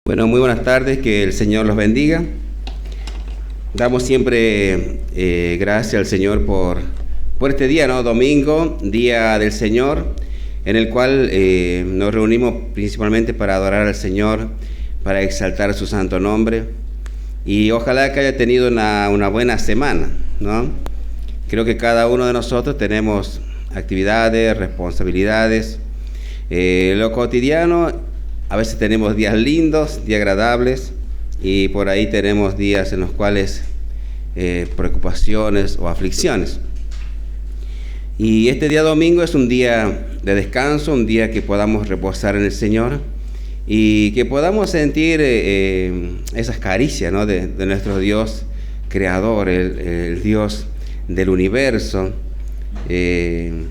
Bueno, muy buenas tardes, que el Señor los bendiga. Damos siempre gracias al Señor por este día, ¿no? Domingo, Día del Señor, en el cual nos reunimos principalmente para adorar al Señor, para exaltar su santo nombre. Y ojalá que haya tenido una buena semana, ¿no? Creo que cada uno de nosotros tenemos actividades, responsabilidades. Lo cotidiano, a veces tenemos días lindos, días agradables, y por ahí tenemos días en los cuales preocupaciones o aflicciones. Y este día domingo es un día de descanso, un día que podamos reposar en el Señor y que podamos sentir esas caricias, ¿no? de nuestro Dios creador, el Dios del universo, el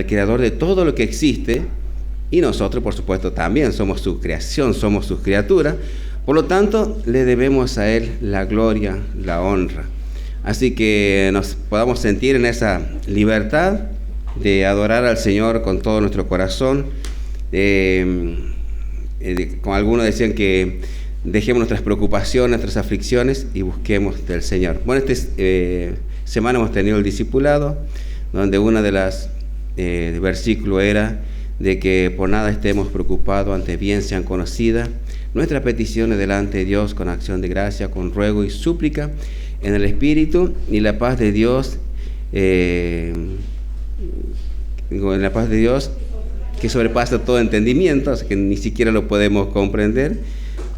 creador de todo lo que existe. Y nosotros, por supuesto, también somos su creación, somos sus criaturas. Por lo tanto, le debemos a Él la gloria, la honra. Así que nos podamos sentir en esa libertad de adorar al Señor con todo nuestro corazón. Como algunos decían, que dejemos nuestras preocupaciones, nuestras aflicciones y busquemos del Señor. Bueno, esta semana hemos tenido el discipulado, donde una de las versículos era de que por nada estemos preocupados, antes bien sean conocidas nuestras peticiones delante de Dios con acción de gracia, con ruego y súplica en el Espíritu, y la paz de Dios, que sobrepasa todo entendimiento, que ni siquiera lo podemos comprender,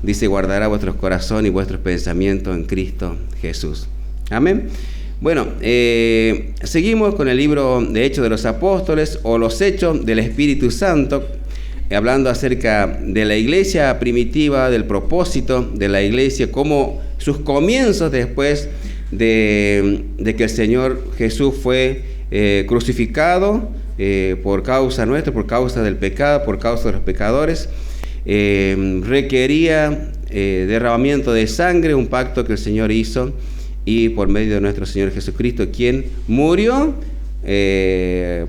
dice, guardará vuestros corazones y vuestros pensamientos en Cristo Jesús. Amén. Bueno, seguimos con el libro de Hechos de los Apóstoles, o los Hechos del Espíritu Santo, hablando acerca de la iglesia primitiva, del propósito de la iglesia, como sus comienzos después de que el Señor Jesús fue crucificado por causa nuestra, por causa del pecado, por causa de los pecadores. Requería derramamiento de sangre, un pacto que el Señor hizo, y por medio de nuestro Señor Jesucristo, quien murió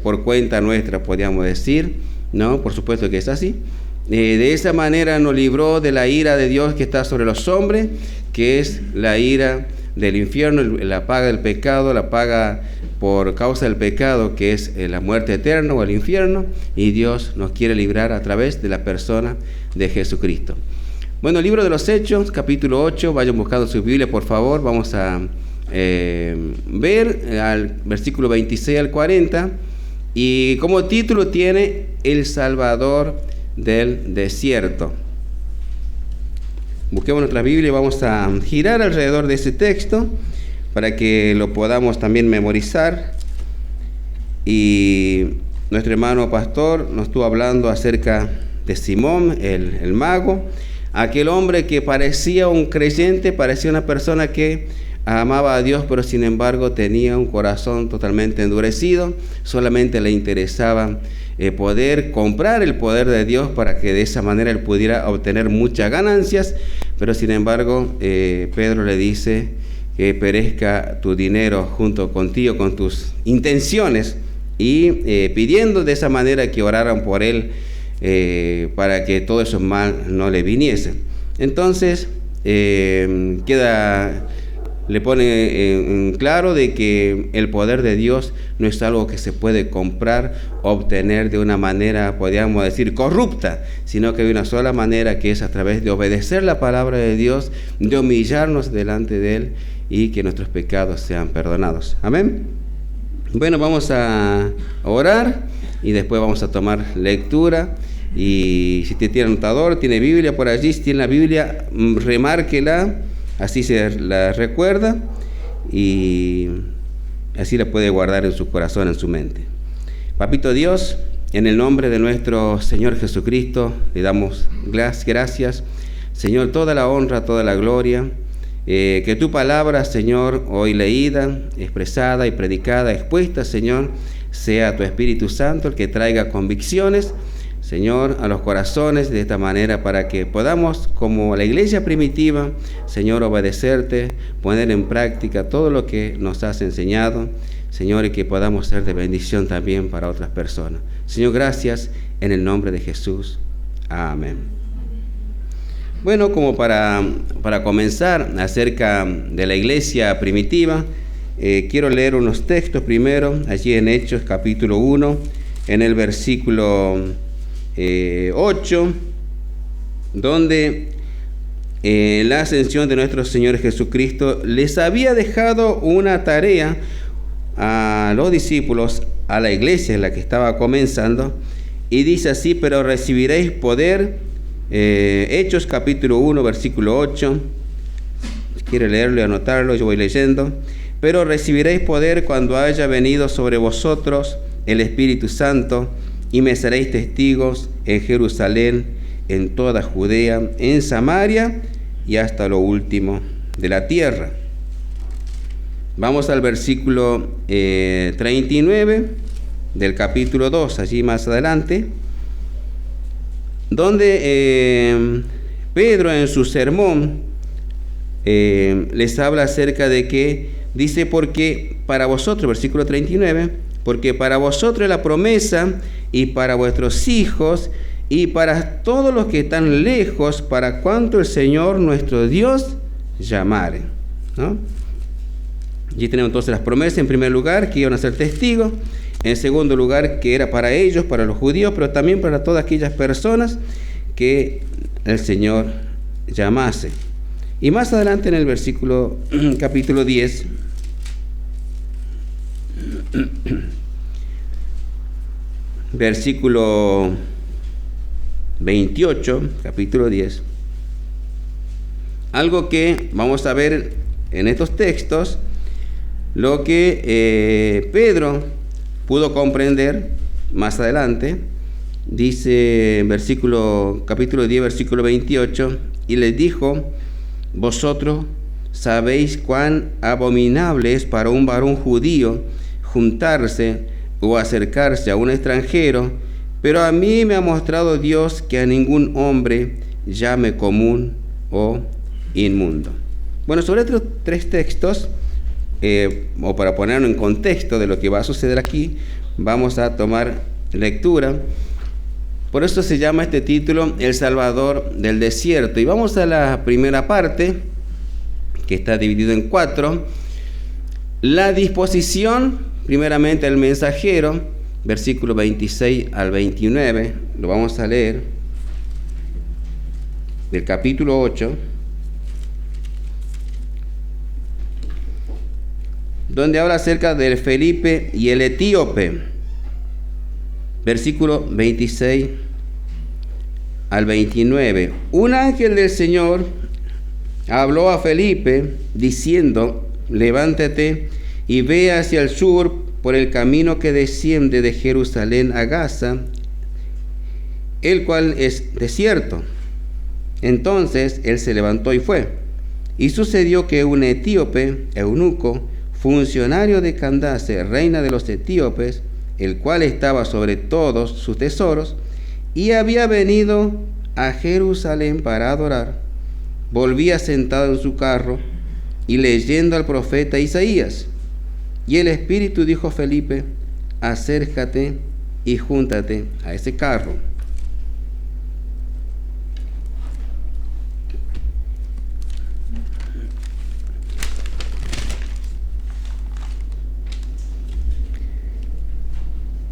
por cuenta nuestra, podríamos decir, ¿no? Por supuesto que es así. De esa manera nos libró de la ira de Dios que está sobre los hombres, que es la ira del infierno, la paga del pecado, la paga por causa del pecado, que es la muerte eterna o el infierno, y Dios nos quiere librar a través de la persona de Jesucristo. Bueno, el libro de los Hechos, capítulo 8, vayan buscando su Biblia, por favor. Vamos a ver al versículo 26 al 40, y como título tiene El Salvador del Desierto. Busquemos nuestra Biblia y vamos a girar alrededor de ese texto para que lo podamos también memorizar. Y nuestro hermano pastor nos estuvo hablando acerca de Simón, el mago, aquel hombre que parecía un creyente, parecía una persona que amaba a Dios, pero sin embargo tenía un corazón totalmente endurecido. Solamente le interesaba poder comprar el poder de Dios para que de esa manera él pudiera obtener muchas ganancias. Pero sin embargo, Pedro le dice que perezca tu dinero junto contigo, con tus intenciones, y pidiendo de esa manera que oraran por él, para que todo eso mal no le viniese. Entonces le pone en claro de que el poder de Dios no es algo que se puede comprar, obtener de una manera, podríamos decir, corrupta, sino que hay una sola manera, que es a través de obedecer la palabra de Dios, de humillarnos delante de Él y que nuestros pecados sean perdonados. Amén. Bueno, vamos a orar y después vamos a tomar lectura. Y si tiene anotador, tiene Biblia por allí, si tiene la Biblia, remárquela, así se la recuerda y así la puede guardar en su corazón, en su mente. Papito Dios, en el nombre de nuestro Señor Jesucristo, le damos gracias, Señor, toda la honra, toda la gloria, que tu palabra, Señor, hoy leída, expresada y predicada, expuesta, Señor, sea tu Espíritu Santo el que traiga convicciones, Señor, a los corazones, de esta manera, para que podamos, como la iglesia primitiva, Señor, obedecerte, poner en práctica todo lo que nos has enseñado, Señor, y que podamos ser de bendición también para otras personas. Señor, gracias en el nombre de Jesús. Amén. Bueno, como para comenzar acerca de la iglesia primitiva, quiero leer unos textos primero, allí en Hechos capítulo 1, en el versículo 8, donde la ascensión de nuestro Señor Jesucristo les había dejado una tarea a los discípulos, a la iglesia en la que estaba comenzando, y dice así: pero recibiréis poder. Hechos capítulo 1 versículo 8, si quiere leerlo y anotarlo, yo voy leyendo. Pero recibiréis poder cuando haya venido sobre vosotros el Espíritu Santo, y me seréis testigos en Jerusalén, en toda Judea, en Samaria y hasta lo último de la tierra. Vamos al versículo 39 del capítulo 2, allí más adelante, donde Pedro en su sermón les habla acerca de que, dice, porque para vosotros, versículo 39, porque para vosotros es la promesa, y para vuestros hijos, y para todos los que están lejos, para cuanto el Señor nuestro Dios llamare, ¿no? Allí tenemos entonces las promesas, en primer lugar, que iban a ser testigos; en segundo lugar, que era para ellos, para los judíos, pero también para todas aquellas personas que el Señor llamase. Y más adelante en el versículo, capítulo 10, versículo 28, capítulo 10, algo que vamos a ver en estos textos, lo que Pedro pudo comprender más adelante. Dice en capítulo 10, versículo 28, y les dijo: vosotros sabéis cuán abominable es para un varón judío juntarse o acercarse a un extranjero, pero a mí me ha mostrado Dios que a ningún hombre llame común o inmundo. Bueno, sobre estos tres textos, o para ponerlo en contexto de lo que va a suceder aquí, vamos a tomar lectura. Por eso se llama este título El Salvador del Desierto. Y vamos a la primera parte, que está dividido en 4. La disposición, primeramente, del mensajero, versículo 26 al 29, lo vamos a leer, del capítulo 8, donde habla acerca del Felipe y el etíope, versículo 26 al 29. Un ángel del Señor habló a Felipe diciendo: levántate y ve hacia el sur por el camino que desciende de Jerusalén a Gaza, el cual es desierto. Entonces él se levantó y fue. Y sucedió que un etíope, eunuco, funcionario de Candace, reina de los etíopes, el cual estaba sobre todos sus tesoros, y había venido a Jerusalén para adorar, volvía sentado en su carro y leyendo al profeta Isaías. Y el Espíritu dijo a Felipe: acércate y júntate a ese carro.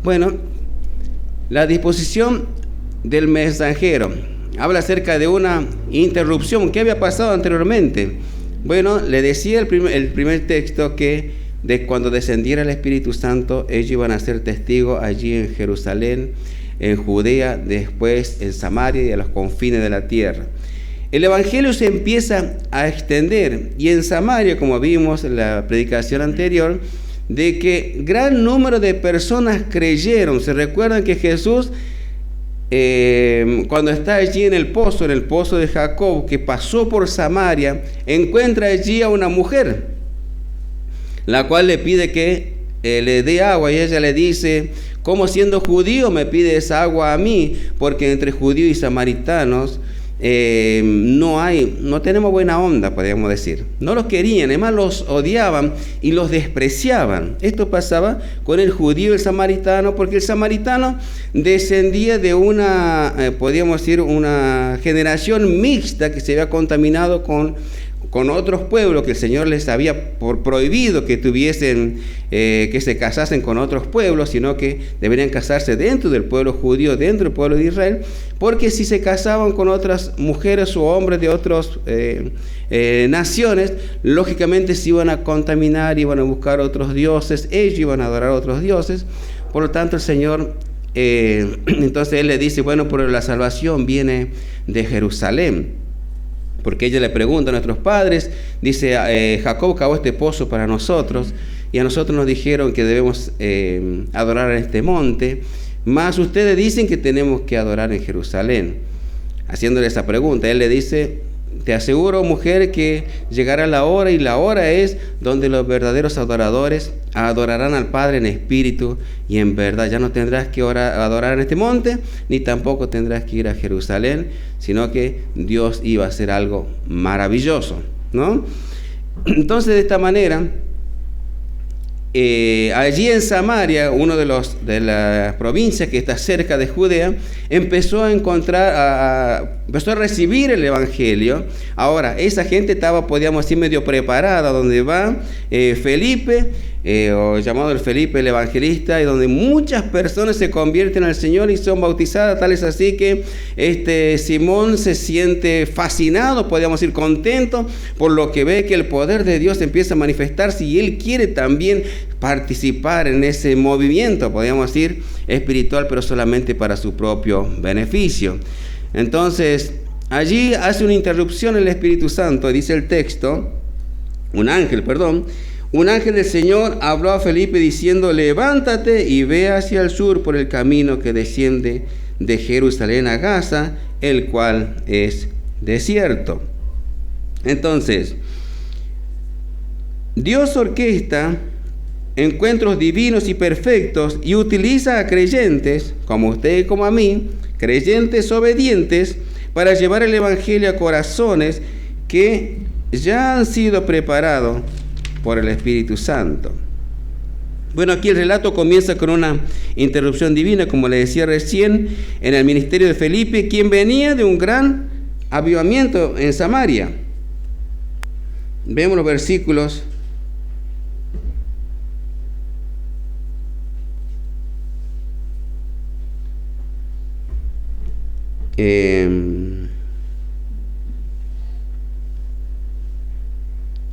Bueno, la disposición del mensajero habla acerca de una interrupción. ¿Qué había pasado anteriormente? Bueno, le decía el primer texto que de cuando descendiera el Espíritu Santo, ellos iban a ser testigos allí en Jerusalén, en Judea, después en Samaria y a los confines de la tierra. El Evangelio se empieza a extender, y en Samaria, como vimos en la predicación anterior, de que gran número de personas creyeron. Se recuerdan que Jesús, cuando está allí en el pozo de Jacob, que pasó por Samaria, encuentra allí a una mujer, la cual le pide que le dé agua, y ella le dice: ¿cómo siendo judío me pides agua a mí? Porque entre judíos y samaritanos no tenemos buena onda, podríamos decir. No los querían, además los odiaban y los despreciaban. Esto pasaba con el judío y el samaritano, porque el samaritano descendía de una, podríamos decir, una generación mixta que se había contaminado con otros pueblos, que el Señor les había prohibido que que se casasen con otros pueblos, sino que deberían casarse dentro del pueblo judío, dentro del pueblo de Israel, porque si se casaban con otras mujeres o hombres de otras naciones, lógicamente se iban a contaminar, iban a buscar otros dioses, ellos iban a adorar a otros dioses. Por lo tanto, el Señor, entonces Él le dice, bueno, pero la salvación viene de Jerusalén. Porque ella le pregunta a nuestros padres, dice, Jacob cavó este pozo para nosotros, y a nosotros nos dijeron que debemos adorar en este monte, mas ustedes dicen que tenemos que adorar en Jerusalén. Haciéndole esa pregunta, él le dice, te aseguro, mujer, que llegará la hora, y la hora es donde los verdaderos adoradores adorarán al Padre en espíritu y en verdad. Ya no tendrás que adorar en este monte, ni tampoco tendrás que ir a Jerusalén, sino que Dios iba a hacer algo maravilloso, ¿no? Entonces, de esta manera, allí en Samaria, uno de las provincias que está cerca de Judea, empezó a recibir el evangelio. Ahora, esa gente estaba, podríamos decir, medio preparada, donde va Felipe, o llamado el Felipe el evangelista, y donde muchas personas se convierten al Señor y son bautizadas. Tal es así que Simón se siente fascinado, podríamos decir contento, por lo que ve que el poder de Dios empieza a manifestarse, y él quiere también participar en ese movimiento, podríamos decir, espiritual, pero solamente para su propio beneficio. Entonces, allí hace una interrupción el Espíritu Santo, dice el texto, un ángel del Señor habló a Felipe diciendo, levántate y ve hacia el sur por el camino que desciende de Jerusalén a Gaza, el cual es desierto. Entonces, Dios orquesta encuentros divinos y perfectos y utiliza a creyentes, como usted y como a mí, creyentes obedientes, para llevar el evangelio a corazones que ya han sido preparados por el Espíritu Santo. Bueno, aquí el relato comienza con una interrupción divina, como le decía recién, en el ministerio de Felipe, quien venía de un gran avivamiento en Samaria. Vemos los versículos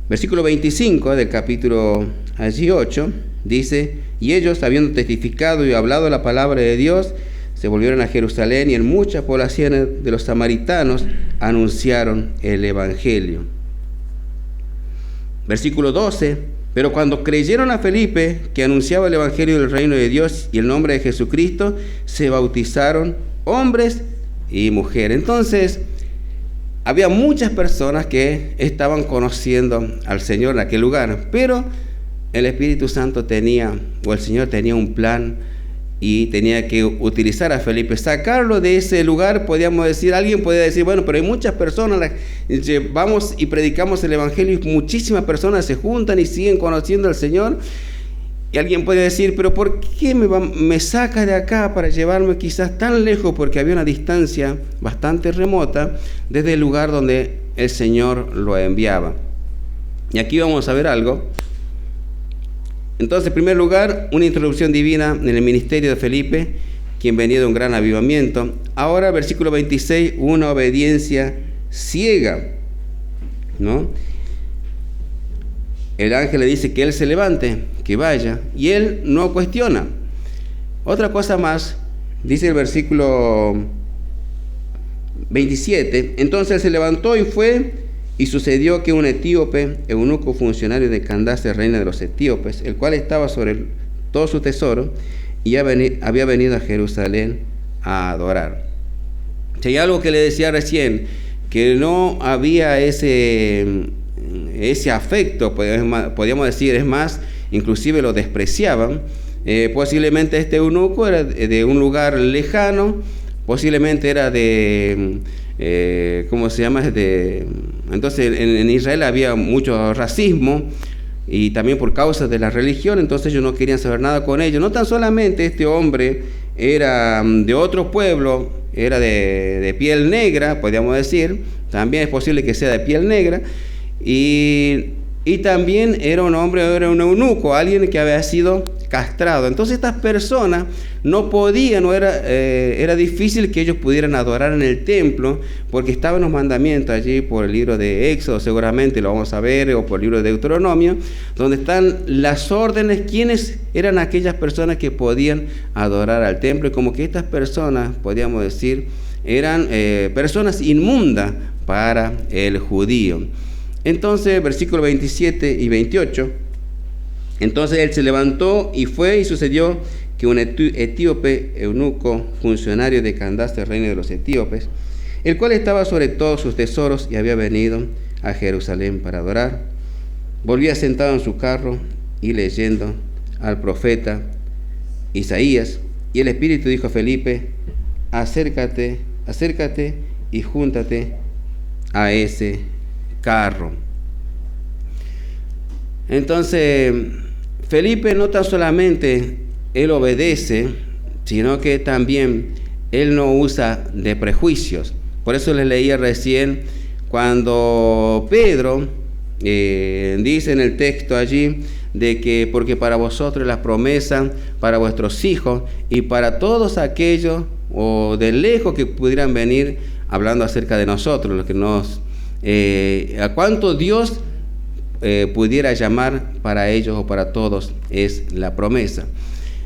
versículo 25 del capítulo 8 dice, y ellos, habiendo testificado y hablado la palabra de Dios, se volvieron a Jerusalén, y en muchas poblaciones de los samaritanos anunciaron el evangelio. Versículo 12, pero cuando creyeron a Felipe, que anunciaba el evangelio del reino de Dios y el nombre de Jesucristo, se bautizaron hombres y mujeres. Entonces, había muchas personas que estaban conociendo al Señor en aquel lugar, pero el Espíritu Santo el Señor tenía un plan, y tenía que utilizar a Felipe, sacarlo de ese lugar. Podríamos decir, alguien podría decir, bueno, pero hay muchas personas, vamos y predicamos el evangelio y muchísimas personas se juntan y siguen conociendo al Señor. Y alguien puede decir, pero ¿por qué me saca de acá para llevarme quizás tan lejos? Porque había una distancia bastante remota desde el lugar donde el Señor lo enviaba. Y aquí vamos a ver algo. Entonces, en primer lugar, una introducción divina en el ministerio de Felipe, quien venía de un gran avivamiento. Ahora, versículo 26, una obediencia ciega, ¿no? El ángel le dice que él se levante, que vaya, y él no cuestiona. Otra cosa más, dice el versículo 27, entonces él se levantó y fue, y sucedió que un etíope, eunuco funcionario de Candace, reina de los etíopes, el cual estaba sobre todo su tesoro, y había venido a Jerusalén a adorar. Si hay algo que le decía recién, que no había ese afecto, podríamos decir, es más, inclusive lo despreciaban. Posiblemente este eunuco era de un lugar lejano, posiblemente era de, ¿cómo se llama? Entonces en Israel había mucho racismo, y también por causa de la religión, entonces ellos no querían saber nada con ellos. No tan solamente este hombre era de otro pueblo, era de piel negra, podríamos decir, también es posible que sea de piel negra, y también era un hombre, era un eunuco, alguien que había sido castrado. Entonces estas personas no podían, era difícil que ellos pudieran adorar en el templo, porque estaban los mandamientos allí por el libro de Éxodo, seguramente lo vamos a ver, o por el libro de Deuteronomio, donde están las órdenes, quiénes eran aquellas personas que podían adorar al templo, y como que estas personas, podríamos decir, eran personas inmundas para el judío. Entonces, versículos 27 y 28, entonces él se levantó y fue, y sucedió que un etíope eunuco, funcionario de Candace, reino de los etíopes, el cual estaba sobre todos sus tesoros y había venido a Jerusalén para adorar, volvía sentado en su carro y leyendo al profeta Isaías, y el Espíritu dijo a Felipe: acércate y júntate a ese carro. Entonces Felipe no tan solamente él obedece, sino que también él no usa de prejuicios. Por eso les leía recién cuando Pedro dice en el texto allí de que porque para vosotros las promesas, para vuestros hijos y para todos aquellos o de lejos que pudieran venir, hablando acerca de nosotros, los que nos a cuánto Dios pudiera llamar para ellos o para todos es la promesa.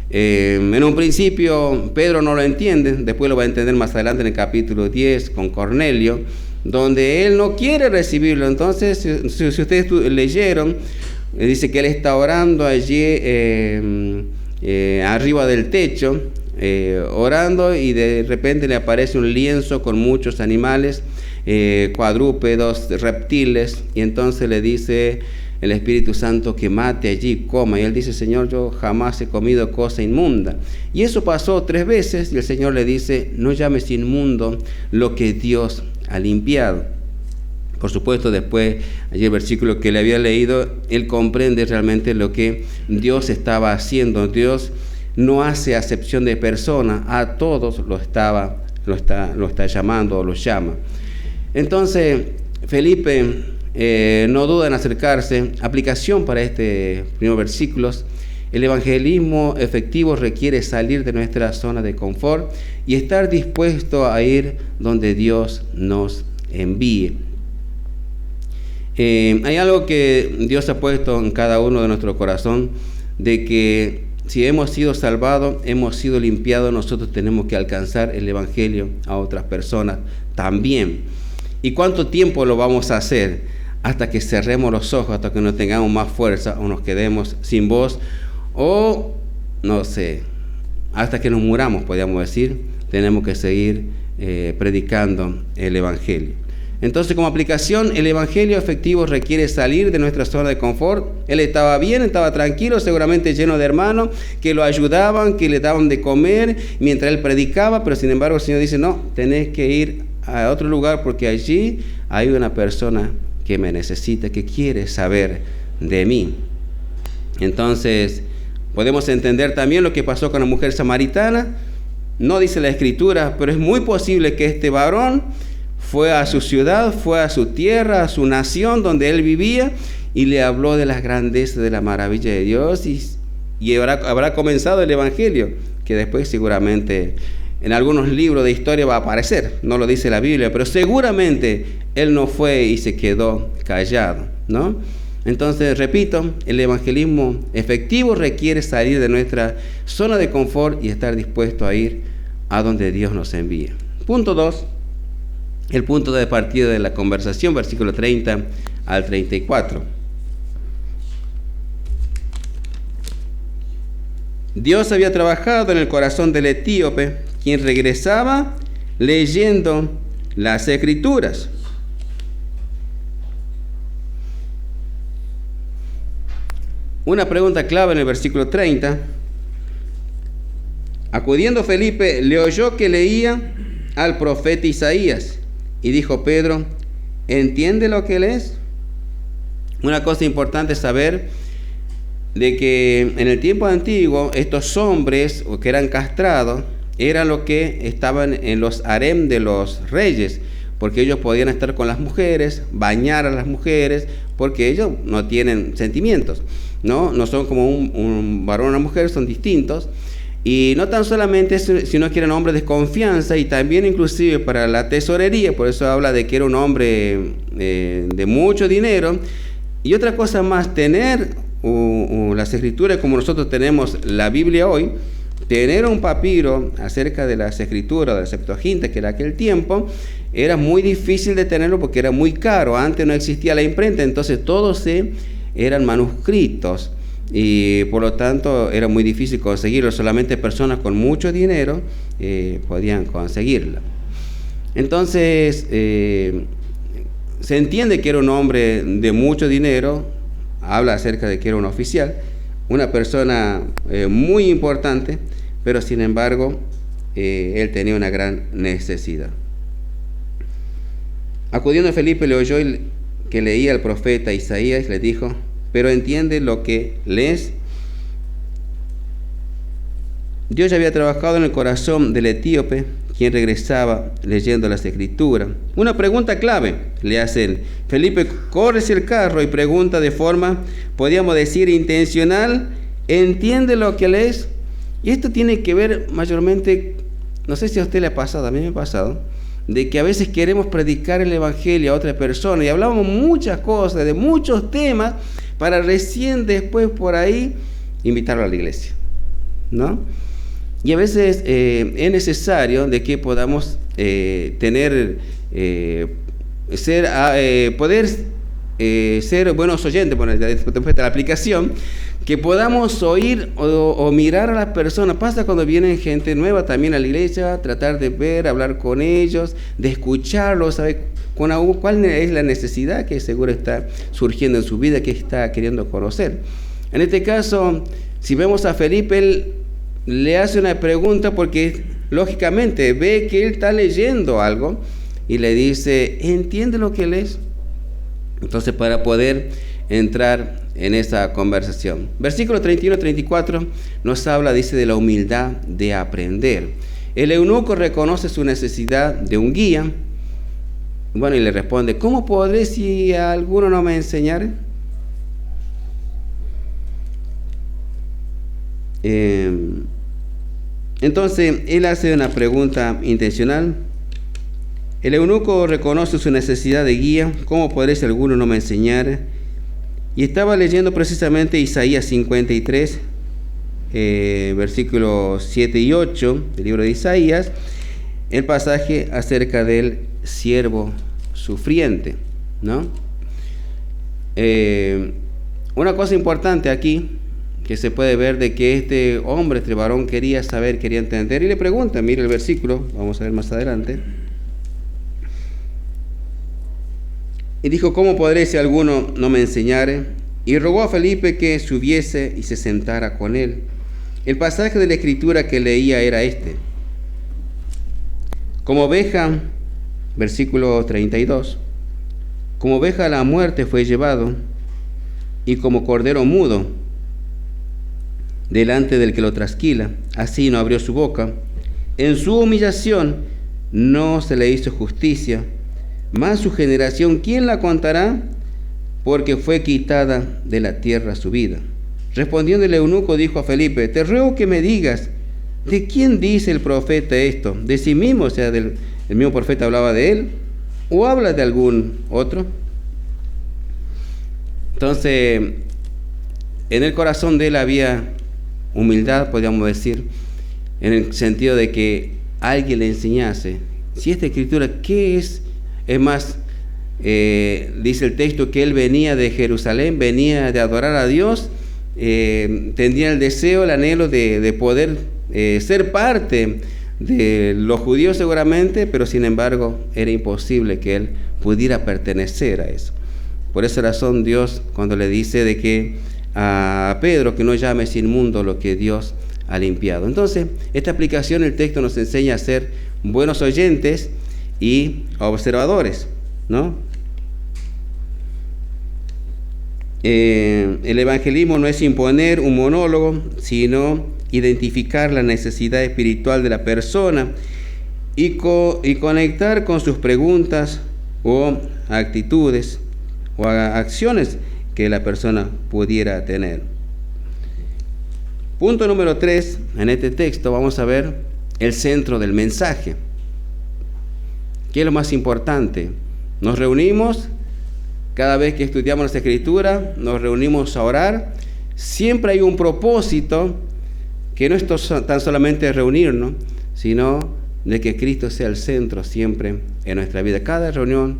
En un principio Pedro no lo entiende, después lo va a entender más adelante en el capítulo 10 con Cornelio, donde él no quiere recibirlo. Entonces, si ustedes leyeron, dice que él está orando allí arriba del techo, orando, y de repente le aparece un lienzo con muchos animales, cuadrúpedos, reptiles, y entonces le dice el Espíritu Santo que mate allí, coma, y él dice: Señor, yo jamás he comido cosa inmunda. Y eso pasó 3 veces, y el Señor le dice: no llames inmundo lo que Dios ha limpiado. Por supuesto, después, allí el versículo que le había leído, él comprende realmente lo que Dios estaba haciendo. Dios no hace acepción de personas, a todos lo está llamando, o los llama. Entonces Felipe no duda en acercarse. Aplicación para este primer versículos: el evangelismo efectivo requiere salir de nuestra zona de confort y estar dispuesto a ir donde Dios nos envíe. Hay algo que Dios ha puesto en cada uno de nuestro corazón, de que si hemos sido salvados, hemos sido limpiados, nosotros tenemos que alcanzar el evangelio a otras personas también. ¿Y cuánto tiempo lo vamos a hacer? Hasta que cerremos los ojos, hasta que no tengamos más fuerza, o nos quedemos sin voz, o no sé, hasta que nos muramos, podríamos decir. Tenemos que seguir predicando el evangelio. Entonces, como aplicación, el evangelio efectivo requiere salir de nuestra zona de confort. Él estaba bien, estaba tranquilo, seguramente lleno de hermanos que lo ayudaban, que le daban de comer mientras él predicaba, pero sin embargo el Señor dice: no, tenés que ir a otro lugar, porque allí hay una persona que me necesita, que quiere saber de mí. Entonces podemos entender también lo que pasó con la mujer samaritana. No dice la Escritura, pero es muy posible que este varón fue a su ciudad, fue a su tierra, a su nación donde él vivía, y le habló de las grandezas, de la maravilla de Dios, y habrá comenzado el evangelio, que después seguramente en algunos libros de historia va a aparecer. No lo dice la Biblia, pero seguramente él no fue y se quedó callado, ¿no? Entonces, repito, el evangelismo efectivo requiere salir de nuestra zona de confort y estar dispuesto a ir a donde Dios nos envía. Punto 2, el punto de partida de la conversación, versículo 30 al 34. Dios había trabajado en el corazón del etíope, quien regresaba leyendo las Escrituras. Una pregunta clave en el versículo 30. Acudiendo Felipe, le oyó que leía al profeta Isaías. Y dijo Pedro, ¿entiende lo que lees? Una cosa importante es saber de que en el tiempo antiguo estos hombres que eran castrados eran los que estaban en los harem de los reyes, porque ellos podían estar con las mujeres, bañar a las mujeres, porque ellos no tienen sentimientos, no son como un varón o una mujer, son distintos. Y no tan solamente eso, sino que eran hombres de confianza, y también inclusive para la tesorería, por eso habla de que era un hombre de mucho dinero. Y otra cosa más, tener las escrituras como nosotros tenemos la Biblia hoy, tener un papiro acerca de las escrituras, de la Septuaginta, que era aquel tiempo, era muy difícil de tenerlo porque era muy caro. Antes no existía la imprenta, entonces todos eran manuscritos y por lo tanto era muy difícil conseguirlo. Solamente personas con mucho dinero podían conseguirlo. Entonces se entiende que era un hombre de mucho dinero. Habla acerca de que era un oficial, una persona muy importante, pero sin embargo él tenía una gran necesidad. Acudiendo Felipe, le oyó que leía el profeta Isaías, le dijo, pero entiende lo que lees. Dios ya había trabajado en el corazón del etíope, quien regresaba leyendo las escrituras. Una pregunta clave le hace él. Felipe corre hacia el carro y pregunta de forma, podríamos decir, intencional, ¿entiende lo que lees? Y esto tiene que ver mayormente, no sé si a usted le ha pasado, a mí me ha pasado, de que a veces queremos predicar el evangelio a otra persona y hablamos muchas cosas, de muchos temas, para recién después por ahí invitarlo a la iglesia, ¿no? Y a veces es necesario de que podamos poder ser buenos oyentes, bueno, después de la aplicación, que podamos oír o mirar a las personas. Pasa cuando viene gente nueva también a la iglesia, tratar de ver, hablar con ellos, de escucharlos, saber cuál es la necesidad que seguro está surgiendo en su vida, que está queriendo conocer. En este caso, si vemos a Felipe, él le hace una pregunta porque lógicamente ve que él está leyendo algo y le dice, ¿entiende lo que lees? Entonces, para poder entrar en esa conversación. Versículo 31-34 nos habla, dice, de la humildad de aprender. El eunuco reconoce su necesidad de un guía. Bueno, y le responde, ¿cómo podré si alguno no me enseñare? Entonces, él hace una pregunta intencional. El eunuco reconoce su necesidad de guía. ¿Cómo podré si alguno no me enseñare? Y estaba leyendo precisamente Isaías 53, versículos 7 y 8 del libro de Isaías, el pasaje acerca del siervo sufriente, ¿no? Una cosa importante aquí que se puede ver de que este hombre, este varón quería saber, quería entender, y le pregunta, mire el versículo, vamos a ver más adelante. Y dijo, ¿cómo podré si alguno no me enseñare? Y rogó a Felipe que subiese y se sentara con él. El pasaje de la escritura que leía era este. Como oveja, versículo 32, como oveja a la muerte fue llevado, y como cordero mudo delante del que lo trasquila, así no abrió su boca. En su humillación no se le hizo justicia. Mas su generación, ¿quién la contará? Porque fue quitada de la tierra su vida. Respondiendo el eunuco, dijo a Felipe, te ruego que me digas, ¿de quién dice el profeta esto? ¿De sí mismo? O sea, el mismo profeta hablaba de él, ¿o habla de algún otro? Entonces, en el corazón de él había humildad, podríamos decir, en el sentido de que alguien le enseñase, si esta escritura, ¿qué es? Es más, dice el texto que él venía de Jerusalén, venía de adorar a Dios, tenía el deseo, el anhelo de poder ser parte de los judíos seguramente, pero sin embargo era imposible que él pudiera pertenecer a eso. Por esa razón Dios, cuando le dice de que a Pedro que no llames inmundo lo que Dios ha limpiado. Entonces, esta aplicación, el texto nos enseña a ser buenos oyentes y observadores, ¿no? El evangelismo no es imponer un monólogo, sino identificar la necesidad espiritual de la persona y conectar con sus preguntas o actitudes o acciones que la persona pudiera tener. Punto número 3, en este texto vamos a ver el centro del mensaje. ¿Qué es lo más importante? Nos reunimos, cada vez que estudiamos la Escritura, nos reunimos a orar. Siempre hay un propósito, que no es tan solamente reunirnos, sino de que Cristo sea el centro siempre en nuestra vida. Cada reunión,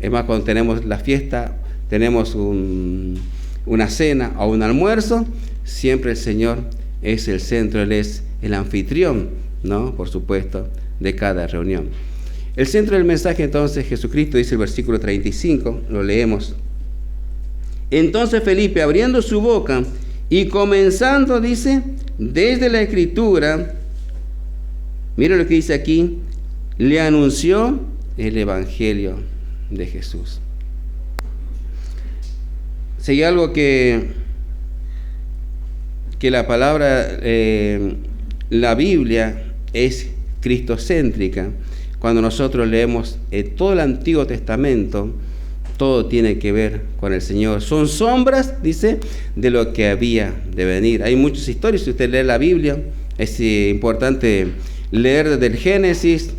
es más, cuando tenemos la fiesta, tenemos una cena o un almuerzo, siempre el Señor es el centro, Él es el anfitrión, ¿no? Por supuesto, de cada reunión. El centro del mensaje, entonces, Jesucristo, dice el versículo 35, lo leemos. Entonces Felipe, abriendo su boca y comenzando, dice, desde la Escritura, mire lo que dice aquí, le anunció el Evangelio de Jesús. Si hay algo que la palabra, la Biblia es cristocéntrica. Cuando nosotros leemos todo el Antiguo Testamento, todo tiene que ver con el Señor. Son sombras, dice, de lo que había de venir. Hay muchas historias. Si usted lee la Biblia, es importante leer desde el Génesis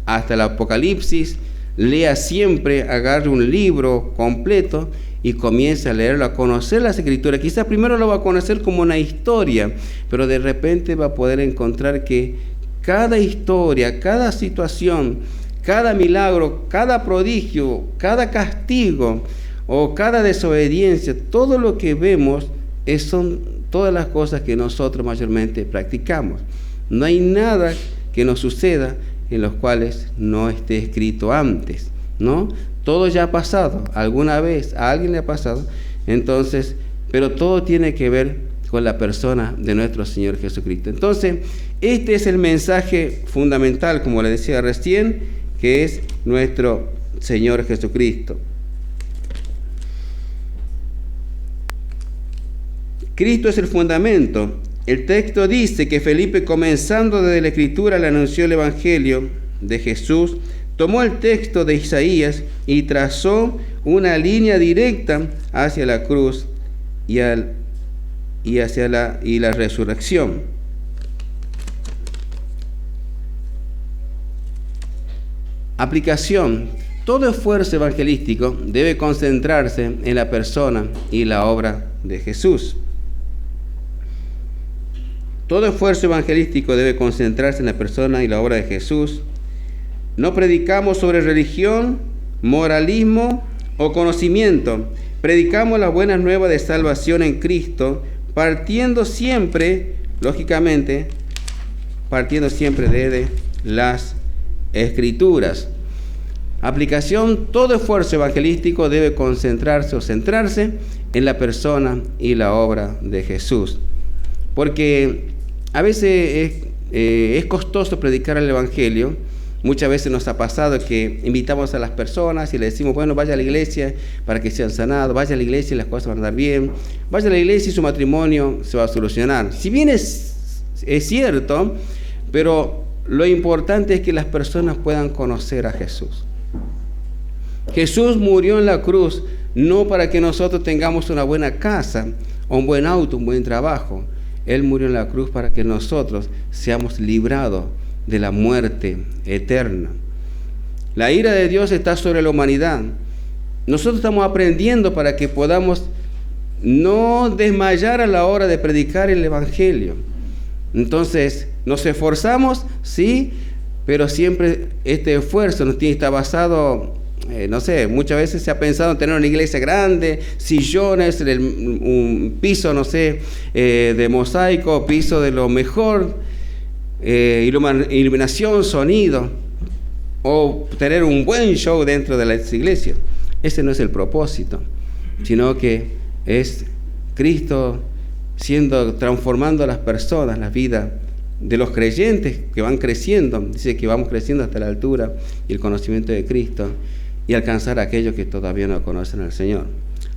hasta el Apocalipsis. Lea siempre, agarre un libro completo y comience a leerlo, a conocer las Escrituras. Quizás primero lo va a conocer como una historia, pero de repente va a poder encontrar que cada historia, cada situación, cada milagro, cada prodigio, cada castigo o cada desobediencia, todo lo que vemos son todas las cosas que nosotros mayormente practicamos. No hay nada que nos suceda en los cuales no esté escrito antes, ¿no? Todo ya ha pasado, alguna vez a alguien le ha pasado, entonces, pero todo tiene que ver con la persona de nuestro Señor Jesucristo. Entonces, este es el mensaje fundamental, como le decía recién, que es nuestro Señor Jesucristo. Cristo es el fundamento. El texto dice que Felipe, comenzando desde la Escritura, le anunció el Evangelio de Jesús, tomó el texto de Isaías y trazó una línea directa hacia la cruz y la resurrección. Aplicación. Todo esfuerzo evangelístico debe concentrarse en la persona y la obra de Jesús. Todo esfuerzo evangelístico debe concentrarse en la persona y la obra de Jesús. No predicamos sobre religión, moralismo o conocimiento. Predicamos las buenas nuevas de salvación en Cristo, partiendo siempre desde las Escrituras. Aplicación. Todo esfuerzo evangelístico debe concentrarse o centrarse en la persona y la obra de Jesús. Porque a veces es costoso predicar el Evangelio. Muchas veces nos ha pasado que invitamos a las personas y le decimos, bueno, vaya a la iglesia para que sean sanados, vaya a la iglesia y las cosas van a andar bien, vaya a la iglesia y su matrimonio se va a solucionar. Si bien es cierto, pero lo importante es que las personas puedan conocer a Jesús. Jesús murió en la cruz no para que nosotros tengamos una buena casa, o un buen auto, un buen trabajo. Él murió en la cruz para que nosotros seamos librados de la muerte eterna. La ira de Dios está sobre la humanidad. Nosotros estamos aprendiendo para que podamos no desmayar a la hora de predicar el Evangelio. Entonces, nos esforzamos, sí, pero siempre este esfuerzo está basado, muchas veces se ha pensado en tener una iglesia grande, sillones, un piso, de mosaico, piso de lo mejor, iluminación, sonido, o tener un buen show dentro de las iglesias. Ese no es el propósito, sino que es Cristo transformando a las personas, la vida de los creyentes que van creciendo. Dice que vamos creciendo hasta la altura y el conocimiento de Cristo y alcanzar a aquellos que todavía no conocen al Señor.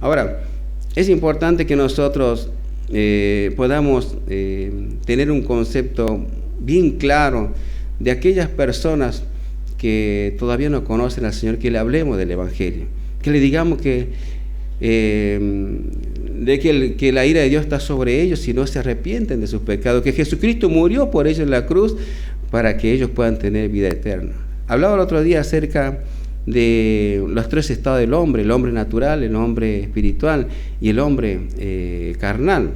Ahora, es importante que nosotros podamos tener un concepto bien claro de aquellas personas que todavía no conocen al Señor, que le hablemos del Evangelio, que le digamos que la ira de Dios está sobre ellos si no se arrepienten de sus pecados, que Jesucristo murió por ellos en la cruz para que ellos puedan tener vida eterna. Hablaba el otro día acerca de los tres estados del hombre: el hombre natural, el hombre espiritual y el hombre carnal.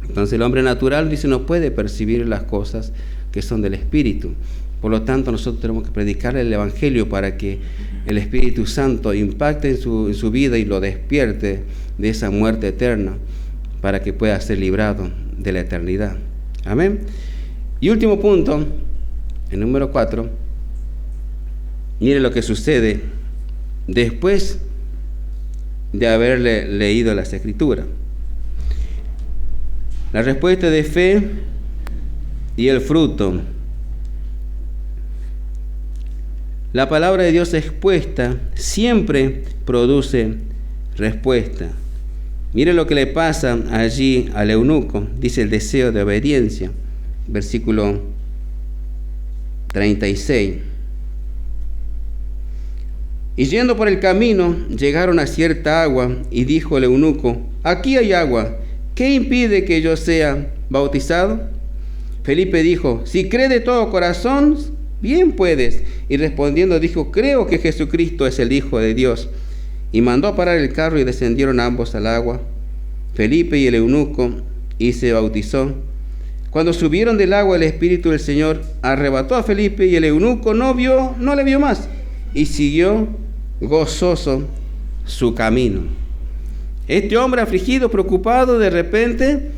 Entonces el hombre natural, dice, no puede percibir las cosas que son del Espíritu. Por lo tanto, nosotros tenemos que predicar el Evangelio para que el Espíritu Santo impacte en su vida y lo despierte de esa muerte eterna, para que pueda ser librado de la eternidad. Amén. Y último punto, el número 4. Mire lo que sucede después de haberle leído las Escrituras. La respuesta de fe y el fruto. La palabra de Dios expuesta siempre produce respuesta. Mire lo que le pasa allí al eunuco. Dice el deseo de obediencia. Versículo 36. Y yendo por el camino, llegaron a cierta agua, y dijo el eunuco: aquí hay agua, ¿qué impide que yo sea bautizado? Felipe dijo: si crees de todo corazón, bien puedes. Y respondiendo dijo: creo que Jesucristo es el Hijo de Dios. Y mandó a parar el carro, y descendieron ambos al agua, Felipe y el eunuco, y se bautizó. Cuando subieron del agua, el Espíritu del Señor arrebató a Felipe, y el eunuco no le vio más, y siguió gozoso su camino. Este hombre afligido, preocupado, de repente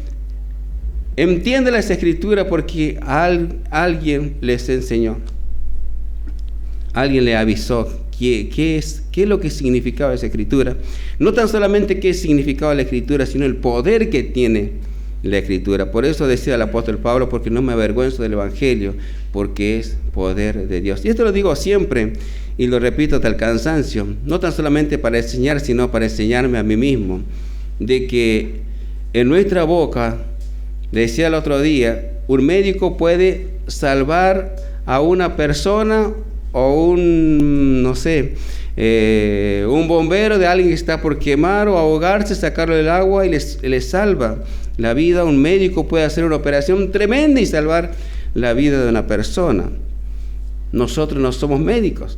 entiende las Escrituras porque alguien les enseñó. Alguien le avisó qué es lo que significaba esa Escritura. No tan solamente qué significaba la Escritura, sino el poder que tiene la Escritura. Por eso decía el apóstol Pablo: porque no me avergüenzo del Evangelio, porque es poder de Dios. Y esto lo digo siempre y lo repito hasta el cansancio, no tan solamente para enseñar, sino para enseñarme a mí mismo, de que en nuestra boca, decía el otro día, un médico puede salvar a una persona o un bombero de alguien que está por quemar o ahogarse, sacarlo del agua y le salva la vida. Un médico puede hacer una operación tremenda y salvar la vida de una persona. Nosotros no somos médicos,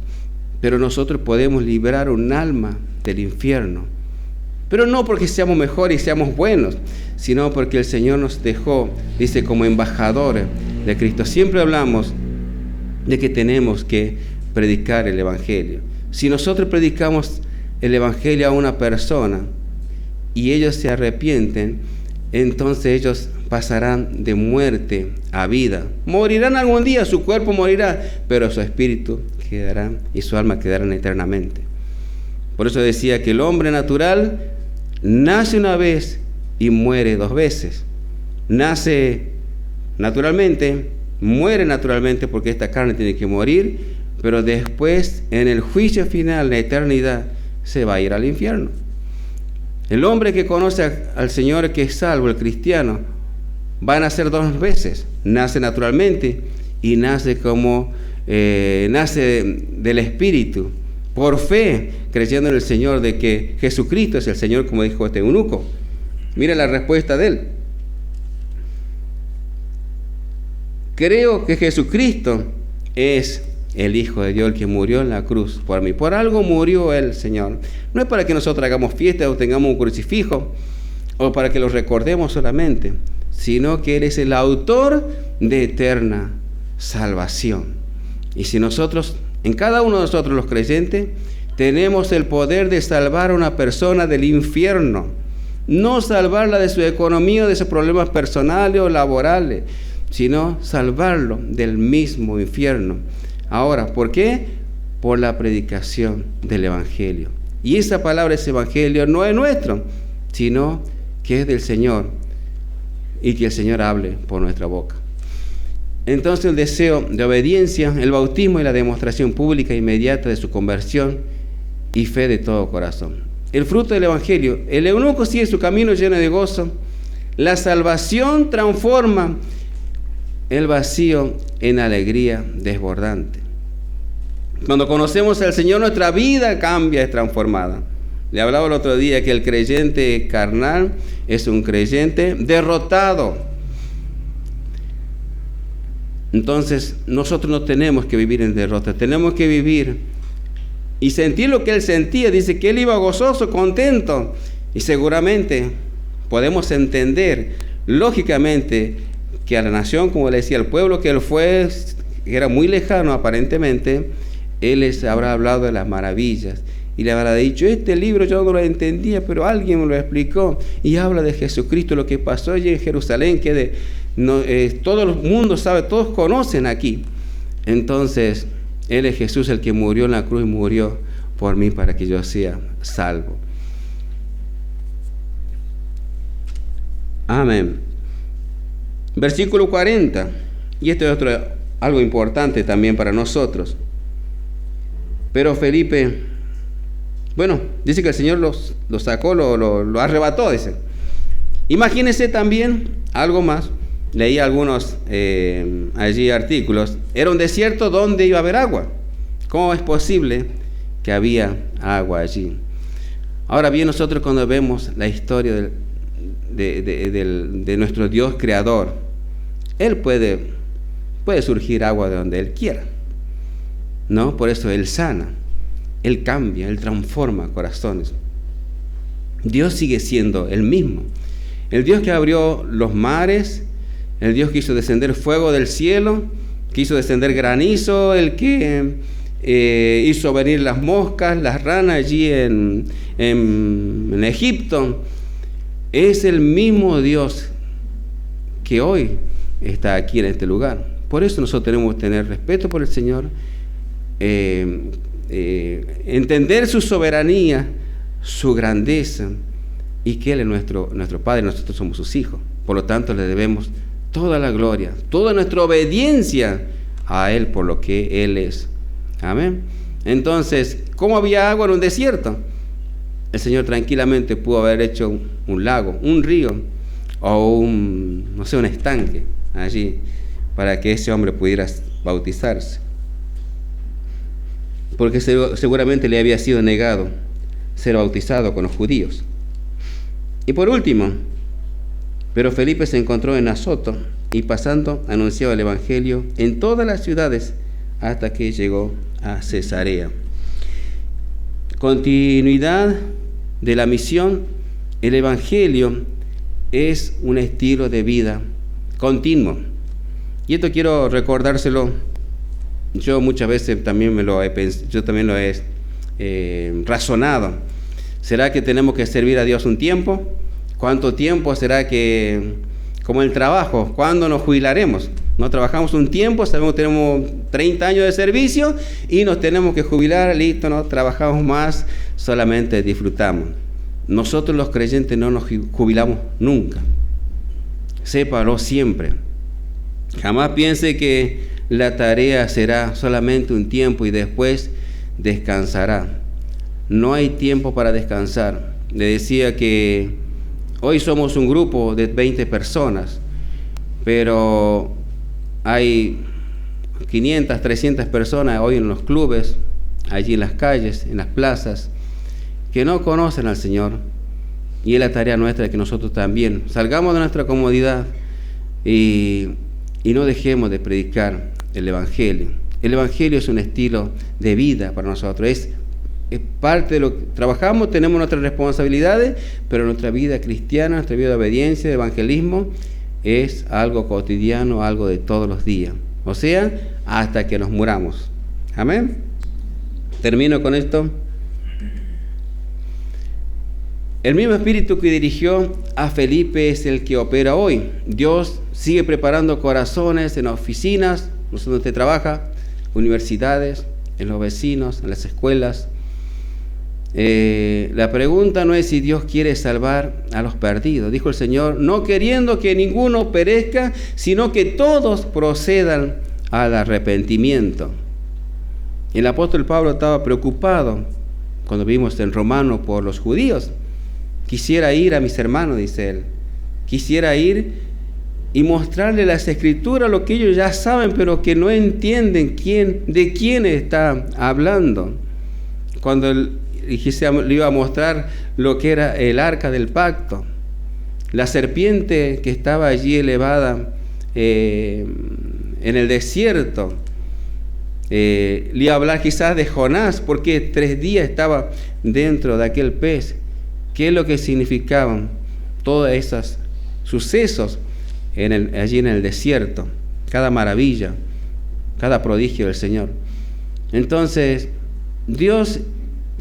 pero nosotros podemos librar un alma del infierno. Pero no porque seamos mejores y seamos buenos, sino porque el Señor nos dejó, dice, como embajadores de Cristo. Siempre hablamos de que tenemos que predicar el Evangelio. Si nosotros predicamos el Evangelio a una persona y ellos se arrepienten, entonces ellos pasarán de muerte a vida. Morirán algún día, su cuerpo morirá, pero su espíritu quedará y su alma quedarán eternamente. Por eso decía que el hombre natural nace una vez y muere dos veces. Nace naturalmente, muere naturalmente porque esta carne tiene que morir, pero después en el juicio final, la eternidad, se va a ir al infierno. El hombre que conoce al Señor, que es salvo, el cristiano, va a nacer dos veces. Nace naturalmente y nace nace del Espíritu, por fe, creyendo en el Señor, de que Jesucristo es el Señor, como dijo este eunuco. Mira la respuesta de él: creo que Jesucristo es el Hijo de Dios, el que murió en la cruz por mí. Por algo murió el Señor. No es para que nosotros hagamos fiesta o tengamos un crucifijo o para que lo recordemos solamente, sino que Él es el autor de eterna salvación. Y si nosotros, en cada uno de nosotros los creyentes, tenemos el poder de salvar a una persona del infierno, no salvarla de su economía o de sus problemas personales o laborales, sino salvarlo del mismo infierno. Ahora, ¿por qué? Por la predicación del Evangelio. Y esa palabra, ese Evangelio, no es nuestro, sino que es del Señor. y que el Señor hable por nuestra boca. Entonces el deseo de obediencia, el bautismo y la demostración pública e inmediata de su conversión y fe de todo corazón. El fruto del Evangelio, el eunuco sigue su camino lleno de gozo. La salvación transforma el vacío en alegría desbordante. Cuando conocemos al Señor, nuestra vida cambia, es transformada. Le hablaba el otro día que el creyente carnal es un creyente derrotado. Entonces, nosotros no tenemos que vivir en derrota, tenemos que vivir y sentir lo que él sentía. Dice que él iba gozoso, contento, y seguramente podemos entender, lógicamente, que a la nación, como le decía, al pueblo que él fue, que era muy lejano aparentemente, él les habrá hablado de las maravillas y le habrá dicho: este libro yo no lo entendía, pero alguien me lo explicó, y habla de Jesucristo, lo que pasó allí en Jerusalén, que todo el mundo sabe, todos conocen aquí. Entonces, Él es Jesús el que murió en la cruz y murió por mí para que yo sea salvo. Amén. Versículo 40. Y esto es algo importante también para nosotros. Pero Felipe, bueno, dice que el Señor lo sacó, lo arrebató, dice. Imagínense también algo más. Leí algunos allí artículos. Era un desierto donde iba a haber agua. ¿Cómo es posible que había agua allí? Ahora bien, nosotros cuando vemos la historia de nuestro Dios creador, Él puede surgir agua de donde Él quiera, ¿no? Por eso Él sana, Él cambia, Él transforma corazones. Dios sigue siendo el mismo. El Dios que abrió los mares, el Dios que hizo descender fuego del cielo, que hizo descender granizo, el que hizo venir las moscas, las ranas allí en Egipto, es el mismo Dios que hoy está aquí en este lugar. Por eso nosotros tenemos que tener respeto por el Señor, entender su soberanía, su grandeza, y que Él es nuestro Padre, nosotros somos sus hijos. Por lo tanto, le debemos toda la gloria, toda nuestra obediencia a Él por lo que Él es. Amén. Entonces, ¿cómo había agua en un desierto? El Señor tranquilamente pudo haber hecho un lago, un río o un estanque allí para que ese hombre pudiera bautizarse, porque seguramente le había sido negado ser bautizado con los judíos. Y por último, pero Felipe se encontró en Azoto y pasando anunciaba el Evangelio en todas las ciudades hasta que llegó a Cesarea. Continuidad de la misión. El Evangelio es un estilo de vida continuo. Y esto quiero recordárselo. Yo muchas veces también lo he razonado. ¿Será que tenemos que servir a Dios un tiempo? ¿Cuánto tiempo será que, como el trabajo, cuándo nos jubilaremos? No trabajamos un tiempo, sabemos que tenemos 30 años de servicio y nos tenemos que jubilar, listo, no trabajamos más, solamente disfrutamos. Nosotros los creyentes no nos jubilamos nunca. Sépalo siempre. Jamás piense que la tarea será solamente un tiempo y después descansará. No hay tiempo para descansar. Le decía que hoy somos un grupo de 20 personas, pero hay 500, 300 personas hoy en los clubes, allí en las calles, en las plazas, que no conocen al Señor. Y es la tarea nuestra que nosotros también salgamos de nuestra comodidad y no dejemos de predicar el Evangelio. El Evangelio es un estilo de vida para nosotros, es parte de lo que trabajamos, tenemos nuestras responsabilidades, pero nuestra vida cristiana, nuestra vida de obediencia, de evangelismo, es algo cotidiano, algo de todos los días, o sea, hasta que nos muramos. Amén. Termino con esto. El mismo espíritu que dirigió a Felipe es el que opera hoy. Dios sigue preparando corazones en oficinas, no sé dónde usted trabaja, universidades, en los vecinos, en las escuelas, La pregunta no es si Dios quiere salvar a los perdidos. Dijo el Señor, no queriendo que ninguno perezca, sino que todos procedan al arrepentimiento. El apóstol Pablo estaba preocupado cuando vimos en Romanos por los judíos. Quisiera ir a mis hermanos, dice él. Quisiera ir y mostrarle las escrituras, lo que ellos ya saben, pero que no entienden de quién está hablando. Cuando le iba a mostrar lo que era el arca del pacto, la serpiente que estaba allí elevada en el desierto, le iba a hablar quizás de Jonás, porque 3 días estaba dentro de aquel pez. ¿Qué es lo que significaban todos esos sucesos allí en el desierto? Cada maravilla, cada prodigio del Señor. Entonces, Dios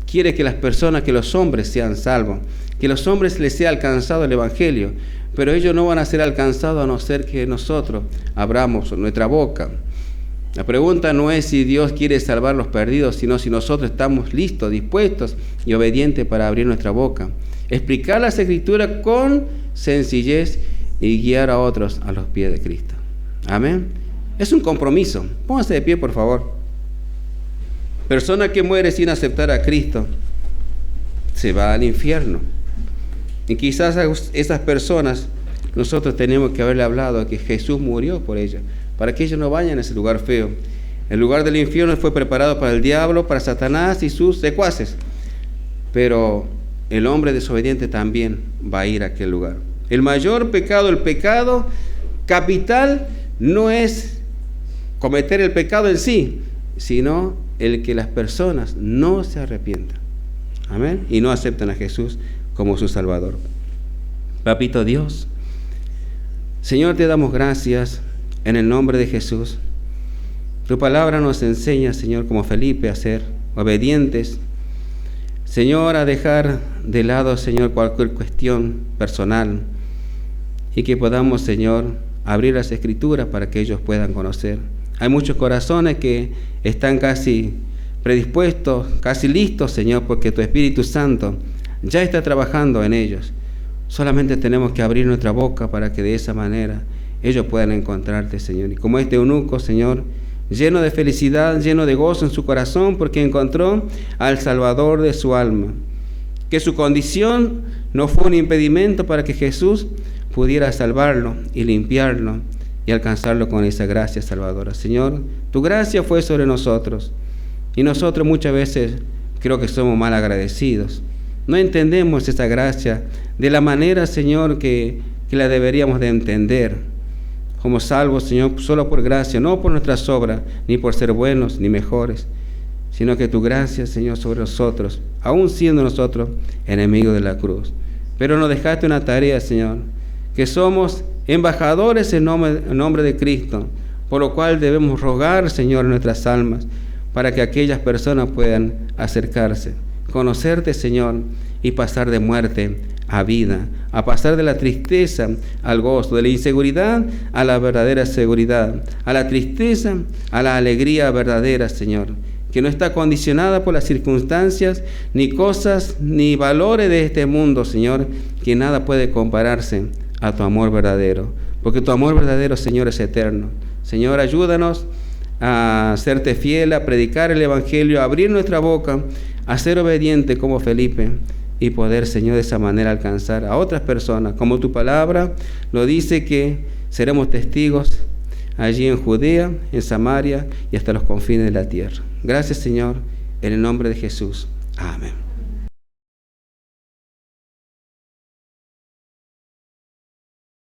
quiere que las personas, que los hombres sean salvos, que los hombres les sea alcanzado el Evangelio, pero ellos no van a ser alcanzados a no ser que nosotros abramos nuestra boca. La pregunta no es si Dios quiere salvar a los perdidos, sino si nosotros estamos listos, dispuestos y obedientes para abrir nuestra boca, explicar las Escrituras con sencillez y guiar a otros a los pies de Cristo. Amén. Es un compromiso. Póngase de pie, por favor. Persona que muere sin aceptar a Cristo se va al infierno. Y quizás a esas personas nosotros tenemos que haberle hablado a que Jesús murió por ellas, para que ellos no vayan a ese lugar feo. El lugar del infierno fue preparado para el diablo, para Satanás y sus secuaces. Pero el hombre desobediente también va a ir a aquel lugar. El mayor pecado, el pecado capital, no es cometer el pecado en sí, sino el que las personas no se arrepientan. Amén. Y no aceptan a Jesús como su Salvador. Papito Dios, Señor, te damos gracias en el nombre de Jesús. Tu palabra nos enseña, Señor, como Felipe, a ser obedientes. Señor, a dejar de lado, Señor, cualquier cuestión personal y que podamos, Señor, abrir las Escrituras para que ellos puedan conocer. Hay muchos corazones que están casi predispuestos, casi listos, Señor, porque tu Espíritu Santo ya está trabajando en ellos. Solamente tenemos que abrir nuestra boca para que de esa manera ellos puedan encontrarte, Señor. Y como este eunuco, Señor, lleno de felicidad, lleno de gozo en su corazón, porque encontró al Salvador de su alma. Que su condición no fue un impedimento para que Jesús pudiera salvarlo y limpiarlo y alcanzarlo con esa gracia salvadora. Señor, tu gracia fue sobre nosotros y nosotros muchas veces creo que somos mal agradecidos. No entendemos esa gracia de la manera, Señor, que la deberíamos de entender. Como salvos, Señor, solo por gracia, no por nuestras obras, ni por ser buenos ni mejores, sino que tu gracia, Señor, sobre nosotros, aún siendo nosotros enemigos de la cruz. Pero nos dejaste una tarea, Señor, que somos embajadores en nombre de Cristo, por lo cual debemos rogar, Señor, en nuestras almas, para que aquellas personas puedan acercarse, conocerte, Señor, y pasar de muerte a vida, a pasar de la tristeza al gozo, de la inseguridad a la verdadera seguridad, a la tristeza a la alegría verdadera, Señor, que no está condicionada por las circunstancias, ni cosas, ni valores de este mundo, Señor, que nada puede compararse a tu amor verdadero, porque tu amor verdadero, Señor, es eterno. Señor, ayúdanos a serte fiel, a predicar el Evangelio, a abrir nuestra boca, a ser obediente como Felipe y poder, Señor, de esa manera alcanzar a otras personas, como tu palabra lo dice, que seremos testigos allí en Judea, en Samaria y hasta los confines de la tierra. Gracias, Señor, en el nombre de Jesús. Amén.